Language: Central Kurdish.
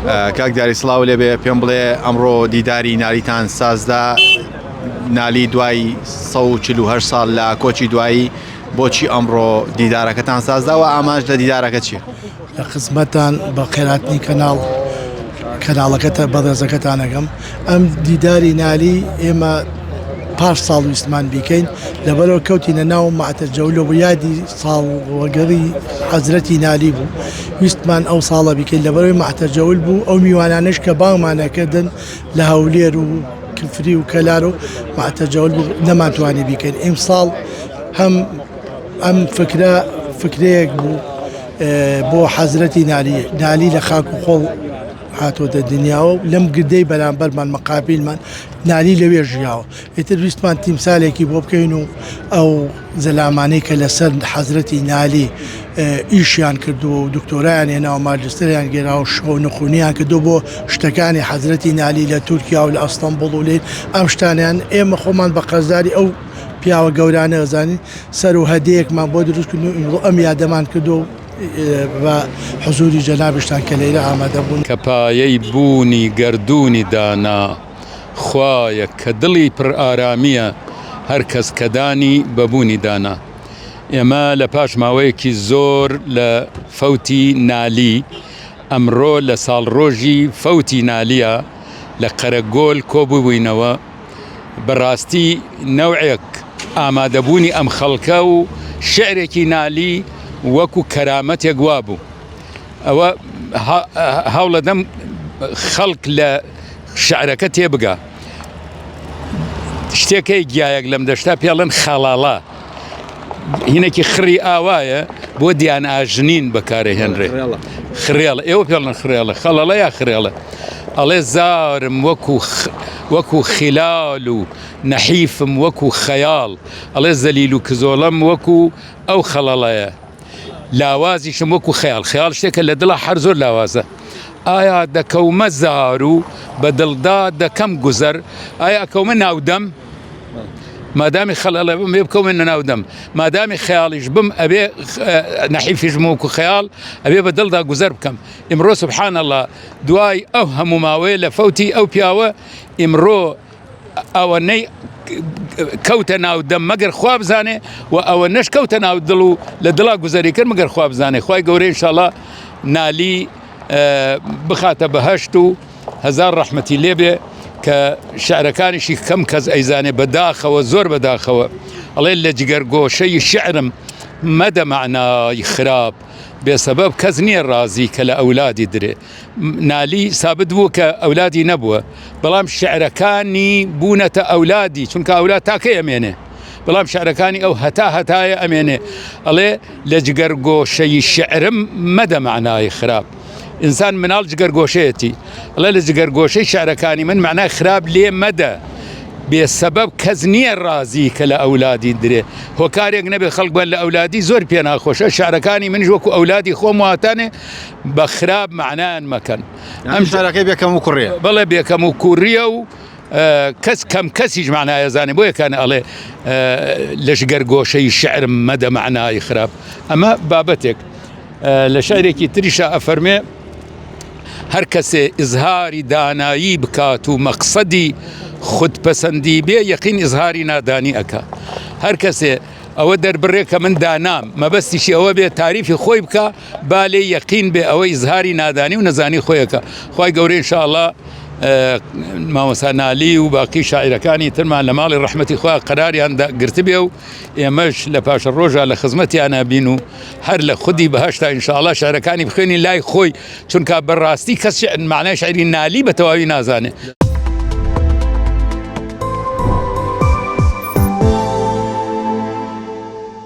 کاک دیاری سڵاو لێبێ پێم بڵێ ئەمڕۆ دیداری نالیتان سازدا نالی دوای 148 ساڵ لە کۆچی دوایی بۆچی ئەمڕۆ دیدارەکەتان سازدا و ئاماژ لە دیدارەکە چییە؟ لە خزمەتان بە خێراتنی کەناڵەکەتە بەڕێزەکەتان ئەەکەم ئەم دیداری نالی ئێمە پاش ساڵ ویستمان بیکەین لەبەرەوە کەوتینە ناو ماتەجەولە بۆ یادی ساڵ وەگەڕی حەزرەتی نالی بوو ویستمان ئەو ساڵە بیکەین لەبەرەوەی ماتەجەول بوو ئەو میوانانش کە باومانەکەدن لە هەولێر و کفری و کەلار و ماتەجەول بوو نەماتوانی بیکەین ئیم ساڵ هەم ئەم فکرەیەک بوو بۆ حەزرەتی نالی لە خاک و خۆڵ هاتۆتە دنیاوە لەم گردەی بەرامبەرمان مەقابلمان نالی لەوێ ژیاوە ئێتر ویستمان تیمسالێکی بۆ بکەین و ئەو زەلامانەی کە لەسەر حەزرەتی نالی ئیشیان کردو و دکتۆرایان هێناوە ماجستەریان گێراوە شەو نەخوونیان کردو بۆ شتەکانی حەزرەتی نالی لە تورکیا و لە ئەستەمبوڵ و لێن ئەم شتانیان ئێمە خۆمان بە قەزاری ئەو پیاوە گەورانە ئەزانی سەر و هەدەیەکمان بۆ دروستکردن و ئەم یادەمان کردو بە حزوری جەنابشتان کە لەیرە ئامادە بوون کە پایەی بوونی گەردوونی دانا خوایە کە دڵی پڕ ئارامیە هەر کەس کە دانی بەبوونی دانا. ئێمە لە پاش ماوەیەکی زۆر لە فەوتی نالی ئەمڕۆ لە ساڵڕۆژی فەوتی نالیە لە قەرەگۆل کۆبووبووینەوە بەڕاستی نەوعێک ئامادەبوونی ئەم خەڵکە و شعرێکی نالی وەکو کەرامەتێک وا بوو. ئەوە هەوڵەدەم خەڵک لە شعرەکە تێبگا شتێکەی گیایەک لەم دەشتا پێڵەن خەڵاڵا هینێکی خڕی ئاوایە بۆ دیان ئاژنین بەکارەهێنرێ خڕێڵە ئێوە پێڵەن خڕێڵە خەڵەڵە یا خڕێڵە ئەڵێ زارم وەکو خیلال و نەحیفم وەکو خەیاڵ ئەڵێ زەلیل و کزۆڵەم وەکو ئەو خەڵەڵەیە لاوازیشم وەکو خەیاڵ خەیاڵ شتێکە لە دڵە هەر زۆر لاوازە ئایا دەکەومە زار و بە دڵدا دەکەم گوزەر ئایا ئەکەومە ناودەم مادامی خەڵەڵە بم ێ بکەومە ناودەم مادامی خەیاڵیش بم ئەبێ نەحیفیشم وەکو خەیاڵ ئەبێ بە دڵدا گوزەر بکەم. ئیمڕۆ سوبحان الله دوای ئەو هەموو ماوەیە لە فەوتی ئەو پیاوە ئیمڕۆ ئەوەنەی کەوتە ناو دەم مەگەر خوا بزانێ و ئەوە نەش کەوتە ناو دڵ و لە دڵا گوزەری کرد مەگەر خوا بزانێ. خوای گەورەی ئینشاءالله نالی بخاتە بەهەشت و هەزار ڕەحمەتی لێبێ کە شعرەکانیشی کەم کەس ئەیزانێ بەداخەوە زۆر بەداخەوە ئەڵێ لە جگەرگۆشەی شعرم مەدە معنای خراپ بێسەبەب کەس نییە ڕازی کە لە ئەولادی درێ. نالی سابت بوو کە ئەولادی نەبووە بەڵام شعرەکانی بوونەتە ئەولادی چونکە ئەولاد تاکە ئەمێنێ بەڵام شعرەکانی ئەو هەتایە ئەمێنێ ئەڵێ لە جگەرگۆشەی شعرم مەدە معنای خراپ ئینسان مناڵ جگەرگۆشەیەتی ئەڵێ لە جگەرگۆشەی شعرەکانی من معنای خراپ لێ مەدە بێسەبەب کەس نییە ڕازی کە لە ئەولادی درێ هۆکارێک نەبێ خەڵک بن لە ئەولادی زۆر پێ ناخۆشە شعرەکانی منش وەکو ئەولادی خۆم واتانێ بە خراپ معنایان مەکەن. ئەم شعرەکەی بێکەم و کوڕیە بەڵێ بێکەم و کوڕیە و کەس کەم کەسیش معنایە زانێ بۆ یەکانە ئەڵێ لە ژگەرگۆشەی شعرم مەدە معنای خراپ. ئەمە بابەتێک لە شعرێکی تریشە ئەفەرمێ هەر کەسێ ئیزهاری دانایی بکات و مەقسەدی خودپەسەندی بێ یەقین ئیزهاری نادانی ئەکا. هەر کەسێ ئەوە دەربڕێ کە من دانام مەبەستیشی ئەوە بێ تاریفی خۆی بکە با لێ یەقین بێ ئەوە ئیزهاری نادانی و نەزانی خۆیەکە. خوای گەورەی ئینشاءالله مامۆستا نالی و باقی شاعیرەکانی ترمان لە ماڵی ڕەحمەتی خوا قەراریان گرت بێ و ئێمەش لە پاشە ڕۆژە لە خزمەتیانە بین و هەر لە خودی بەهەشتا ئینشاءالله شاعیرەکانی بخوێنین لای خۆی چونکە بەڕاستی کەس معنای شاعری نالی بە تەواوی نازانێ.